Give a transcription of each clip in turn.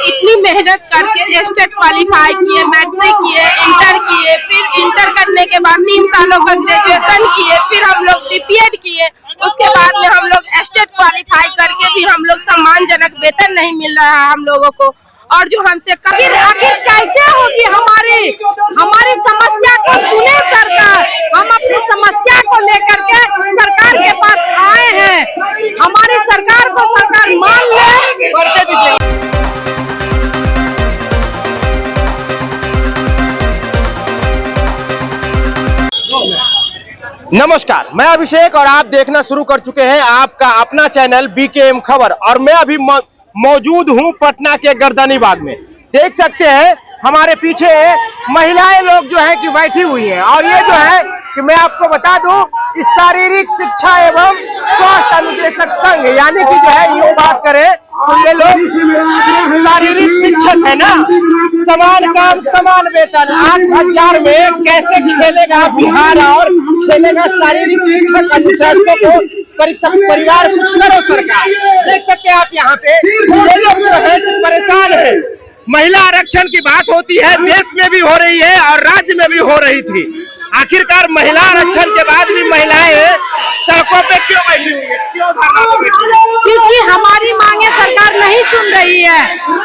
इतनी मेहनत करके स्टेट क्वालिफाई किए, मैट्रिक किए, इंटर किए, फिर इंटर करने के बाद 3 सालों का ग्रेजुएशन किए, फिर हम लोग बीपीएड किए, उसके बाद में हम लोग स्टेट क्वालिफाई करके भी हम लोग सम्मानजनक वेतन नहीं मिल रहा है हम लोगों को। और जो हमसे आखिर कैसे होगी हमारी समस्या को सुने सरकार। हम अपनी समस्या को लेकर के सरकार के पास आए हैं, हमारी सरकार को सरकार मान ले। नमस्कार, मैं अभिषेक और आप देखना शुरू कर चुके हैं आपका अपना चैनल बीकेएम खबर। और मैं अभी मौजूद हूं पटना के गर्दनी बाग में। देख सकते हैं हमारे पीछे महिलाएं लोग जो है कि बैठी हुई हैं। और ये जो है कि मैं आपको बता दूं, इस शारीरिक शिक्षा एवं स्वास्थ्य अनुदेशक संघ यानी कि जो है यूं बात करें तो ये लोग शारीरिक शिक्षक है ना। समान काम समान वेतन 8,000 में कैसे खेलेगा बिहार और खेलेगा शारीरिक शिक्षक अनुशासकों को। परिवार कुछ करो सरकार। देख सकते हैं आप यहाँ पे ये लोग जो है परेशान है। महिला आरक्षण की बात होती है, देश में भी हो रही है और राज्य में भी हो रही थी। आखिरकार महिला आरक्षण के बाद भी महिलाएं सड़कों पे क्यों बैठी हुई है, क्यों धरना पे बैठी हुई है? क्योंकि हमारी मांगे सरकार नहीं सुन रही है।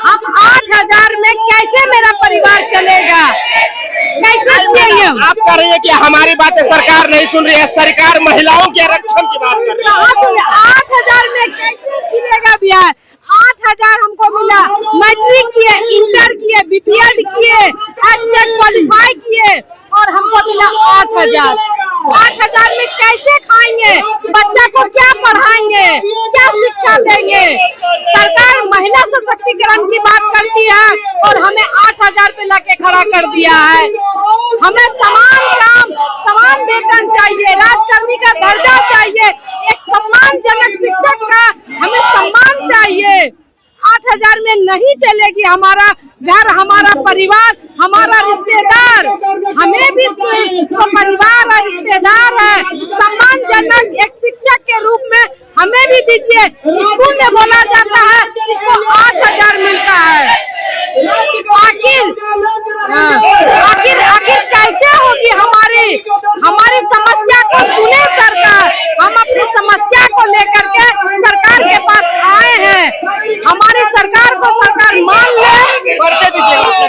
हम 8,000 में कैसे मेरा परिवार चलेगा, कैसे जिएंगे हम? आप कह रही है कि हमारी बातें सरकार नहीं सुन रही है, सरकार महिलाओं के आरक्षण की बात कर रही है। 8,000 में कैसे जिएगा बिहार? 8,000 हमको मिला, मैट्रिक किए, इंटर किए, बीपीएड किए, स्टेट क्वालिफाई किए और हमको मिला 8,000। 8,000 में कैसे खाएंगे? बच्चा को क्या पढ़ाएंगे, क्या शिक्षा देंगे? सरकार महिला सशक्तिकरण की बात करती है और हमें 8,000 पे लाके खड़ा कर दिया है। हमें समान काम समान वेतन चाहिए, राजकर्मी का दर्जा चाहिए, एक सम्मानजनक शिक्षक का हमें सम्मान चाहिए। 8,000 में नहीं चलेगी हमारा घर, हमारा परिवार, हमारा रिश्तेदार। हमें भी तो परिवार और रिश्तेदार है। सम्मानजनक एक शिक्षक के रूप में हमें भी दीजिए। स्कूल में बोला जाता है इसको 8,000 मिलता है। आखिर कैसे होगी हमारी समस्या को सुने सरकार। हम अपनी समस्या को लेकर के सरकार के पास आए हैं, हमारी सरकार को सरकार मान ले।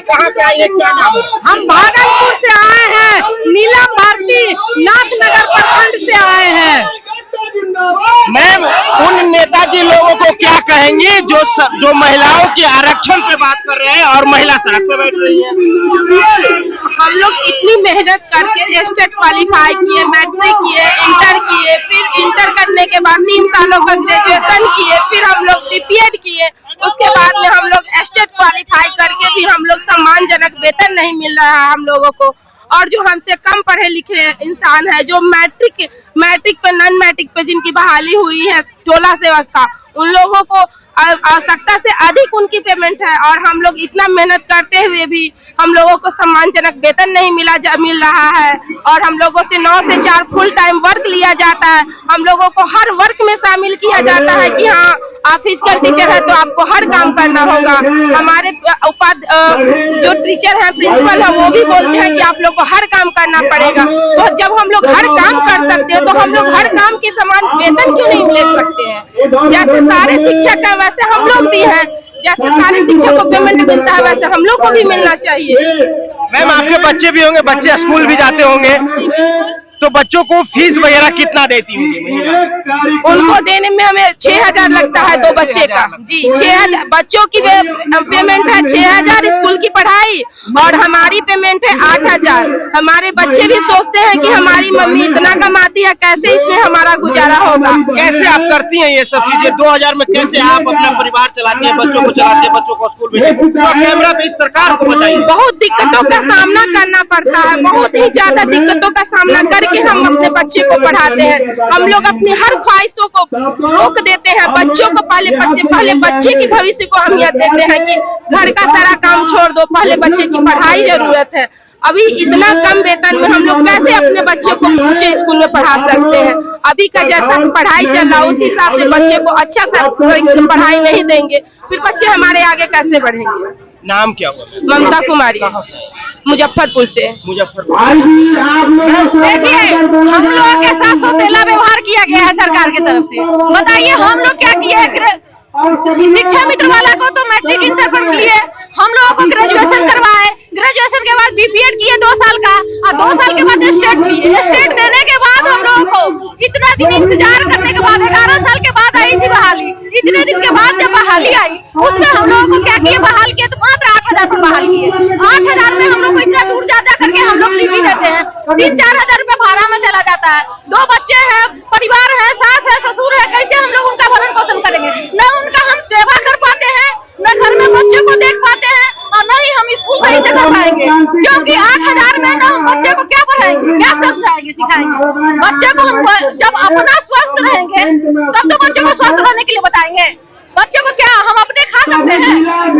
कहाँ से आए, क्या नाम है? हम भागलपुर से आए हैं, नीलम भारती नाथनगर प्रखंड से आए हैं। मैम, उन नेताजी लोगों को क्या कहेंगे जो महिलाओं के आरक्षण पे बात कर रहे हैं और महिला सड़क पे बैठ रही है? हम लोग इतनी मेहनत करके स्टेट क्वालिफाई किए, मैट्रिक किए, इंटर किए, फिर इंटर करने के बाद 3 सालों का ग्रेजुएशन किए, फिर हम लोग बीपीएड किए, उसके बाद में हम लोग स्टेट क्वालिफाई करके भी हम लोग सम्मानजनक वेतन नहीं मिल रहा है हम लोगों को। और जो हमसे कम पढ़े लिखे इंसान है, जो मैट्रिक पे नॉन मैट्रिक पे जिनकी बहाली हुई है टोला सेवक का, उन लोगों को आवश्यकता से अधिक उनकी पेमेंट है। और हम लोग इतना मेहनत करते हुए भी हम लोगों को सम्मानजनक वेतन नहीं मिल रहा है। और हम लोगों से 9 से 4 फुल टाइम वर्क लिया जाता है। हम लोगों को हर वर्क में शामिल किया जाता है कि हाँ आप फिजिकल टीचर है तो आपको हर काम करना होगा। हमारे जो टीचर है, प्रिंसिपल है, वो भी बोलते हैं कि आप लोग को हर काम करना पड़ेगा। तो जब हम लोग हर काम कर सकते हैं तो हम लोग हर काम के समान वेतन क्यों नहीं ले सकते हैं? जैसे सारे शिक्षक है वैसे हम लोग भी हैं, जैसे सारे शिक्षक को पेमेंट मिलता है वैसे हम लोग को भी मिलना चाहिए। मैम, आपके बच्चे भी होंगे, बच्चे स्कूल भी जाते होंगे, तो बच्चों को फीस वगैरह कितना देती होंगी महिला? उनको देने में हमें 6,000 लगता है 2 बच्चे का। जी 6,000 बच्चों की पेमेंट है, 6,000 स्कूल की पढ़ाई और हमारी पेमेंट है 8,000। हमारे बच्चे भी सोचते हैं कि हमारी मम्मी इतना कमाती है, कैसे इसमें हमारा गुजारा होगा। कैसे आप करती हैं ये सब चीजें? 2,000 में कैसे आप अपना परिवार चलाती हैं, बच्चों को चलाती हैं, बच्चों को स्कूल भेजती हैं? कैमरा पे इस सरकार को बताइए। बहुत दिक्कतों का सामना करना पड़ता है, बहुत ही ज्यादा दिक्कतों का सामना करके करके हम अपने बच्चे को पढ़ाते हैं। हम लोग अपनी हर ख्वाहिशों को रोक देते हैं। बच्चों को पहले बच्चे की भविष्य को अहमियत देते हैं कि घर का सारा काम छोड़ दो, पहले बच्चे की पढ़ाई जरूरत है। अभी इतना कम वेतन में हम लोग कैसे अपने बच्चे को ऊंचे स्कूल में पढ़ा सकते हैं? अभी का जैसा पढ़ाई चल रहा है उस हिसाब से बच्चे को अच्छा सा पढ़ाई नहीं देंगे, फिर बच्चे हमारे आगे कैसे बढ़ेंगे? नाम क्या हुआ? ममता कुमारी, कहाँ से? मुजफ्फरपुर से। मुजफ्फरपुर। देखिए, हम लोगों के साथ सौतेला व्यवहार किया गया है सरकार की तरफ से। बताइए हम लोग क्या किए? शिक्षा मित्र वाला को तो मैट्रिक इंटर पर किए, हम लोगों को ग्रेजुएशन करवाए, ग्रेजुएशन के बाद बीपीएड किए 2 साल का, और 2 साल के बाद स्टेट किए। स्टेट देने के बाद हम लोगों को इतना दिन इंतजार करने के बाद 11 साल के बाद आई थी बहाली। इतने दिन के बाद जब बहाली आई उसमें हम लोगों को क्या किए? बहाल किए तो मात्र 8,000 रुपये बहाल किए। 8,000 में हम लोग को इतना दूर जा करके हम लोग ड्यूटी देते हैं, 3-4 हजार रुपये भाड़ा में चला जाता है। 2 बच्चे हैं, परिवार है, सास है, ससुर है, कैसे हम लोग उनका भरण पोषण करेंगे? न उनका हम सेवा कर पाते हैं, न घर में बच्चे को देख पाते हैं, और न ही हम स्कूल सही से कर पाएंगे, क्योंकि 8,000 में न हम बच्चे को क्या पढ़ाएंगे, क्या समझाएंगे, सिखाएंगे? बच्चे को हम जब अपना स्वस्थ रहेंगे तब तो बच्चे को स्वस्थ रहने के लिए बताएंगे। बच्चे को क्या हम अपने खा सकते हैं?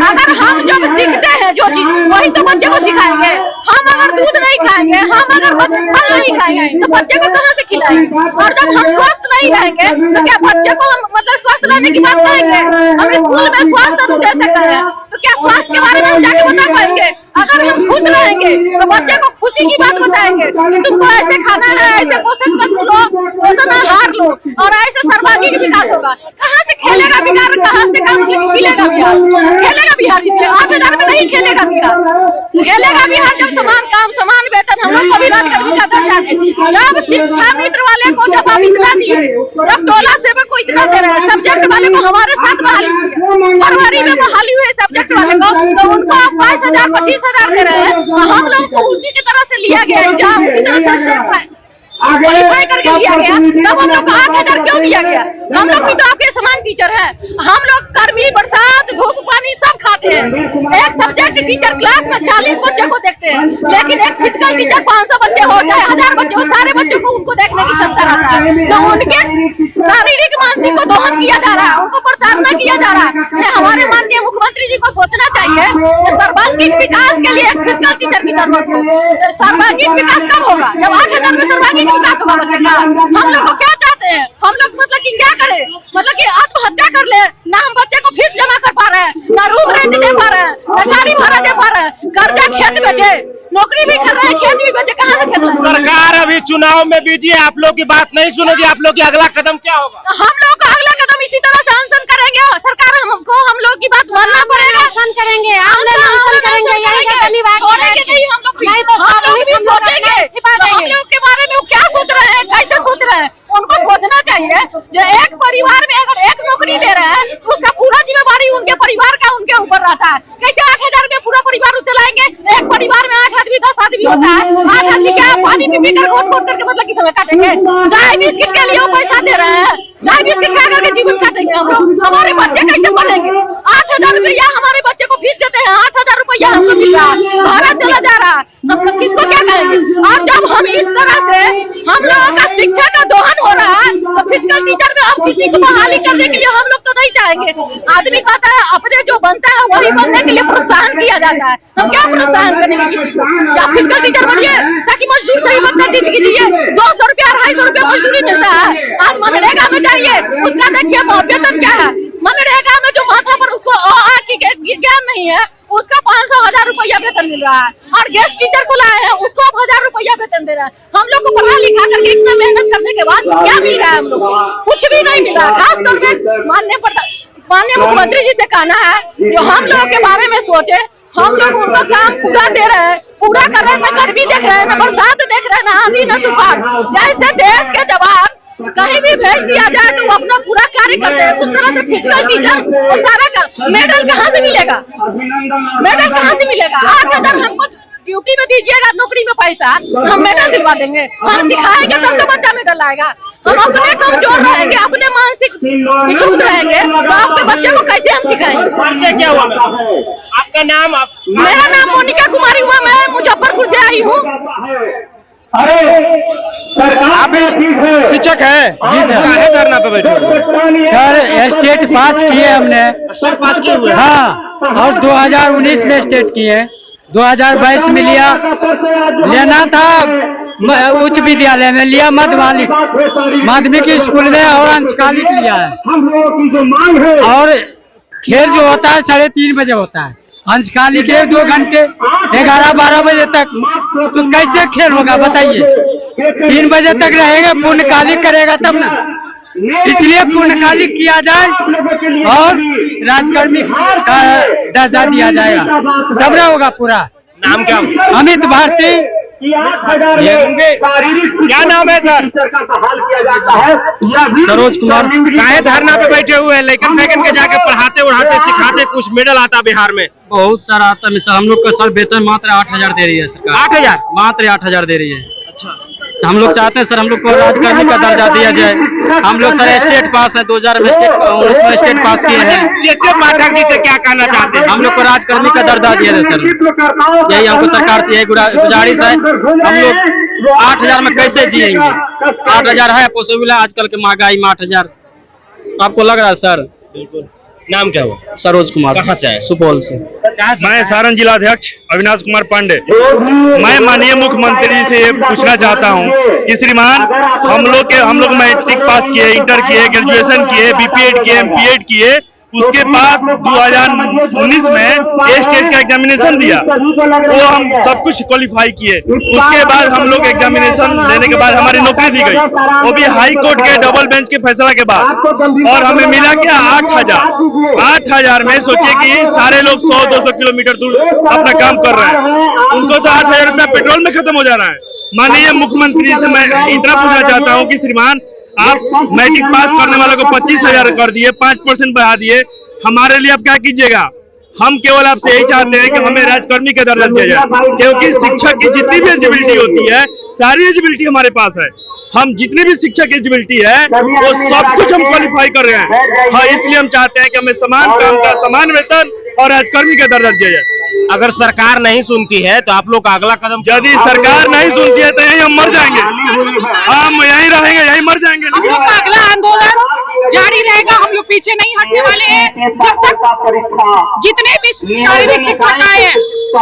अगर हम जब सीखते हैं जो चीज वही तो बच्चे को सिखाएंगे। हम अगर दूध नहीं खाएंगे, हम अगर फल नहीं खाएंगे तो बच्चे को कहाँ से खिलाएंगे? और जब हम स्वस्थ नहीं रहेंगे तो क्या बच्चे को हम मतलब स्वस्थ रहने की बात कहेंगे? हम स्कूल में स्वास्थ्य अनु दे सकते हैं तो क्या स्वास्थ्य के बारे में हम जाके बता पाएंगे? अगर हम खुश रहेंगे तो बच्चे को खुशी की बात बताएंगे कि तुमको ऐसे खाना है, ऐसे पोषण तत्व लो, पोषण आहार लो, और ऐसे सर्वांगीण विकास होगा। कहाँ से खेलेगा बिहार? कहाँ से खेलेगा बिहार? खेलेगा बिहार इसमें 8,000 में नहीं खेलेगा बिहार। खेलेगा बिहार जब समान काम समान वेतन हम लोग को भी राजकर्मी का दर्जा दे। जब शिक्षा मित्र वाले को जब आप इतना दिए, जब टोला सेवक को इतना दे रहे हैं, सब्जेक्ट वाले को हमारे साथ बहाली हुई है, फरवरी में बहाली हुई है सब्जेक्ट वाले को, तो उनको 22,000 25,000 दे रहे हैं। हम लोगों को उसी की तरह से लिया गया एग्जाम, उसी तरह से स्टेट क्वालिफाई करके लिया गया, तब हम लोग को 8,000 क्यों दिया गया? हम लोग भी तो आपके समान टीचर है। हम लोग गर्मी बरसात धूप पानी सब खाते हैं। एक सब्जेक्ट टीचर क्लास में 40 बच्चे को देखते हैं, लेकिन एक फिजिकल टीचर 500 बच्चे हो चाहे 1000 बच्चे हो, सारे बच्चों को उनको देखने की क्षमता रहता है। तो उनके शारीरिक मानसिक को दोहन किया जा रहा है, उनको प्रताड़ना किया जा रहा है। हमारे माननीय मुख्यमंत्री जी को सोचना चाहिए कि सर्वांगीण विकास के लिए एक फिजिकल टीचर की जरूरत है। सर्वांगीण विकास कब होगा? जब 8,000 में सर्वांगीण विकास होगा बच्चे का। हम लोग को क्या चाहते हैं? हम लोग मतलब कि क्या करें? मतलब कि आत्महत्या कर ले? ना हम बच्चे को फीस जमा कर पा रहे हैं, ना रूम रेंट दे पा रहे हैं, ना गाड़ी भाड़ा दे पा रहे हैं, कर्जा खेत बेचे, नौकरी भी कर रहे हैं, खेत भी बेचे, कहाँ से खेत लाएंगे? सरकार अभी चुनाव में बिजी है, आप लोग की बात नहीं सुनेगी। आप लोग की अगला कदम क्या होगा? हम लोग का अगला कदम इसी तरह से अनशन करेंगे। सरकार हमको हम लोग की बात मानना पड़ेगा। अनशन करेंगे, अनशन करेंगे, यही गर्दनी बात छोड़ेंगे नहीं हम लोग। नहीं तो हम लोग भी सोचेंगे हम लोग के बारे में वो क्या सोच रहे हैं, कैसे सोच रहे हैं, उनको सोचना चाहिए। जो एक परिवार में अगर एक नौकरी दे रहे हैं उसका पूरा जिम्मेवारी उनके परिवार का उनके ऊपर रहता है। कैसे 8,000 में पूरा परिवार चलाएंगे? एक परिवार में 8 आदमी 10 आदमी होता है, 8 आदमी क्या पानी पी कर घोट करके मतलब किस समय काटेंगे? चाय बिस्किट के लिए वो पैसा दे रहे हैं, चाय बिस्किट खा करके जीवन काटेंगे हम लोग। हमारे बच्चे कैसे पढ़ेंगे? 8,000 रुपया हमारे बच्चे को फीस देते हैं, 8,000 रुपया हमको मिल रहा है, भाड़ा चला जा रहा है, हम लोग किसको क्या कहेंगे? और जब हम इस तरह से हम लोगों का शिक्षा का दोहन हो रहा है तो फिजिकल टीचर में अब किसी को बहाली करने के लिए हम लोग तो नहीं चाहेंगे। आदमी कहता है अपने जो बनता है वही बनने के लिए प्रोत्साहन किया जाता है। हम क्या प्रोत्साहन करेंगे किसी को? क्या फिजिकल टीचर बनिए ताकि मजदूर सही बनकर जिंदगी जिए? 200 रुपया 250 रुपया मजदूरी मिलता है। आज मनरेगा में जाइए, उसका देखिए वेतन क्या है। मनरेगा में जो माथा पर उसको ज्ञान नहीं है उसका 500-1000 रुपया वेतन मिल रहा है, और गेस्ट टीचर को लाए हैं उसको 1000 रुपया वेतन दे रहा है। हम लोग को पढ़ा लिखा करके इतना मेहनत करने के बाद क्या मिल रहा है? हम लोग कुछ भी नहीं मिल रहा। खासतौर पे माननीय मुख्यमंत्री जी से कहना है जो हम लोगों के बारे में सोचे। हम लोग उनका काम पूरा दे रहे हैं, पूरा कर रहे हैं, न गर्मी देख रहे हैं, न बरसात देख रहे हैं, न आंधी न तूफान। जैसे देश के जवान कहीं भी भेज दिया जाए तो वो अपना पूरा कार्य करते हैं, उस तरह से फिजिकल टीचर वो सारा का मेडल कहाँ से मिलेगा? मेडल कहाँ से मिलेगा? 8,000 हमको ड्यूटी में दीजिएगा, नौकरी में पैसा, हम मेडल दिलवा देंगे। हम सिखाएंगे तब तो बच्चा मेडल आएगा। हम अपने कमजोर रहेंगे, अपने मानसिक पिछूत रहेंगे तो आपके बच्चे को कैसे हम सिखाएंगे? क्या हुआ? आपका नाम? मेरा नाम मोनिका कुमारी हुआ, मैं मुजफ्फरपुर से आई हूँ। आप भी शिक्षक हैं? जी सर। काहे धरना पे बैठे हुए? सर स्टेट पास किए हमने। स्टेट पास किए हुए हैं? हाँ, और 2019 में स्टेट किए, 2022 में लिया, लेना था उच्च विद्यालय में लिया, माध्यमिक स्कूल में और अंशकालिक लिया है। और खेल जो होता है 3:30 बजे होता है, अंशकालिक 1-2 घंटे 11-12 बजे तक, तो कैसे खेल होगा बताइए? 3 बजे तक रहेगा, पूर्णकालिक करेगा तब ना, इसलिए पूर्णकालिक किया जाए और राजकर्मी का दर्जा दिया जाएगा, तब ना होगा पूरा। नाम क्या? अमित भारती। क्या नाम है सर? सरोज कुमार। काहे धरना पे बैठे हुए हैं? लेकिन फेंकन के जाके पढ़ाते उड़ाते सिखाते कुछ मेडल आता बिहार में? बहुत सारा आता है सर। हम लोग का सर वेतन मात्र 8,000 दे रही है सरकार। 8,000? मात्र 8,000 दे रही है। अच्छा, हम लोग चाहते हैं सर हम लोग को राजकर्मी का दर्जा दिया जाए। हम लोग सर स्टेट पास है, 2019 में स्टेट पास किए हैं। केके पाठक जी से क्या कहना चाहते हैं? हम लोग को राजकर्मी का दर्जा दिया जाए सर, यही हमको सरकार से यही गुजारिश है। हम लोग 8,000 में कैसे जिएंगे? 8,000 है पॉसिबल है? आजकल के महंगाई में 8,000 आपको लग रहा है सर? बिल्कुल। नाम क्या हुआ? सरोज कुमार। कहाँ से आए? सुपौल से। मैं सारण जिलाध्यक्ष अविनाश कुमार पांडे। मैं माननीय मुख्यमंत्री से पूछना चाहता हूं कि श्रीमान हम लोग मैट्रिक पास किए, इंटर किए, ग्रेजुएशन किए, बीपीएड किए, एमपीएड किए, उसके बाद 2019 में स्टेट का एग्जामिनेशन दिया, वो हम सब कुछ क्वालिफाई किए। उसके बाद हम लोग एग्जामिनेशन देने के बाद हमारी नौकरी दी गई, वो भी हाई कोर्ट के डबल बेंच के फैसला के बाद, और हमें मिला क्या 8,000। 8,000 में सोचिए कि सारे लोग 100-200 किलोमीटर दूर अपना काम कर रहे हैं, उनको तो 8,000 रुपया पेट्रोल में खत्म हो जा रहा है। माननीय मुख्यमंत्री से मैं इतना पूछना चाहता हूँ कि श्रीमान आप मैट्रिक पास करने वालों को 25,000 कर दिए, 5% बढ़ा दिए, हमारे लिए आप क्या कीजिएगा? हम केवल आपसे यही चाहते हैं कि हमें राजकर्मी का दर्जा दिया जाए, क्योंकि शिक्षक की जितनी भी एलिजिबिलिटी होती है, सारी एलिजिबिलिटी हमारे पास है। हम जितनी भी शिक्षक की एलिजिबिलिटी है वो सब कुछ हम क्वालिफाई कर रहे हैं। हाँ, इसलिए हम चाहते हैं कि हमें समान काम का समान वेतन और राजकर्मी का दर्जा दिया जाए। अगर सरकार नहीं सुनती है तो आप लोग का अगला कदम? यदि सरकार नहीं सुनती है तो यही हम मर जाएंगे, हम यहीं रहेंगे, यहीं मर जाएंगे। हम लोग का अगला आंदोलन जारी रहेगा, हम लोग पीछे नहीं हटने वाले हैं जब तक जितने भी शारीरिक शिक्षक आए हैं,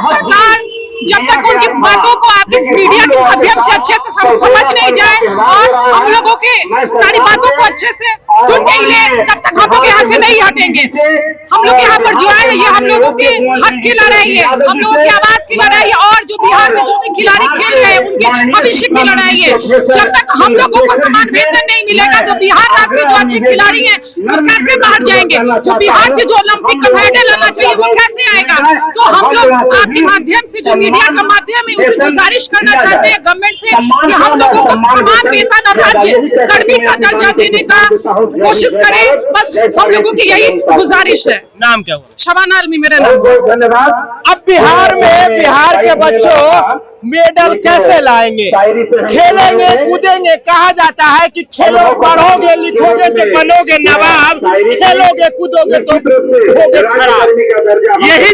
सरकार जब तक उनकी बातों को आपके मीडिया के माध्यम से अच्छे से समझ नहीं जाए और हम लोगों के सारी बातों को अच्छे से सुन नहीं ले, तब तक हम लोग यहाँ से नहीं हटेंगे। हम लोग यहाँ पर जो है ये हम लोगों के हक की लड़ाई है, हम लोगों की आवाज की लड़ाई है, और जो बिहार में जो भी खिलाड़ी खेल रहे हैं उनके भविष्य की लड़ाई है। जब तक हम लोगों को समान वेतन नहीं मिलेगा तो बिहार राज्य से जो अच्छे खिलाड़ी हैं वो कैसे बाहर जाएंगे? जो बिहार से जो ओलंपिक का मेडल आना चाहिए वो कैसे आएगा? तो हम लोग आपके माध्यम से जो मीडिया का माध्यम है उसे गुजारिश करना चाहते हैं गवर्नमेंट से कि हम लोगों को समान वेतन और राज्य कर्मी का दर्जा देने का कोशिश करें, बस हम लोगों की यही गुजारिश है। नाम क्या हुआ? शबाना आलमी मेरा नाम। अब बिहार में बिहार के बच्चों मेडल कैसे लाएंगे? खेलेंगे कूदेंगे, कहा जाता है कि खेलो पढ़ोगे लिखोगे तो बनोगे नवाब, खेलोगे कूदोगे तो होगे खराब। यही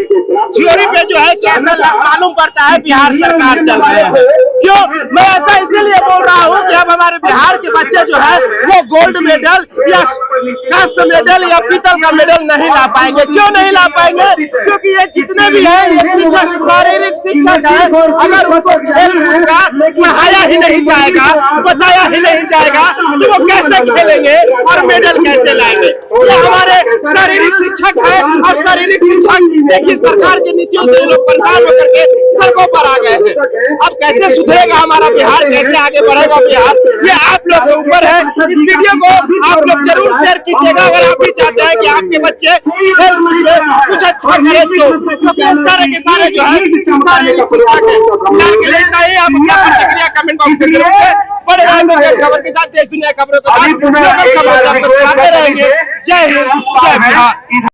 थ्योरी पे जो है कैसा मालूम पड़ता है बिहार सरकार चल रही है। क्यों मैं ऐसा इसीलिए बोल रहा हूँ कि अब हमारे बिहार के बच्चे जो है वो गोल्ड मेडल या कांस्य मेडल या पीतल का मेडल नहीं ला पाएंगे। क्यों नहीं ला पाएंगे? क्योंकि ये जितने भी हैं ये शिक्षक, शारीरिक शिक्षक है, अगर उनको खेल कूद का पढ़ाया ही नहीं जाएगा, बताया ही नहीं जाएगा तो वो कैसे खेलेंगे और मेडल कैसे लाएंगे? ये हमारे शारीरिक शिक्षक है, और शारीरिक शिक्षक देखिए सरकार की नीतियों से लोग परेशान होकर के सड़कों पर आ गए हैं। अब कैसे सुधरेगा हमारा बिहार, कैसे आगे बढ़ेगा बिहार, ये आप लोग के ऊपर है। इस वीडियो को आप लोग जरूर शेयर कीजिएगा अगर आप भी चाहते हैं कि आपके बच्चे खेल कूद में कुछ अच्छा करें तो, क्योंकि सारे के सारे जो है शारीरिक शिक्षक है। फिलहाल के लिए इतना ही। आप अपना प्रतिक्रिया कमेंट बॉक्स में जरूर दें। बड़े रहेंगे खबर के साथ, देश दुनिया खबरों के साथ, लोकल खबरों को आप तक दिखाते रहेंगे। जय हिंद, जय बिहार।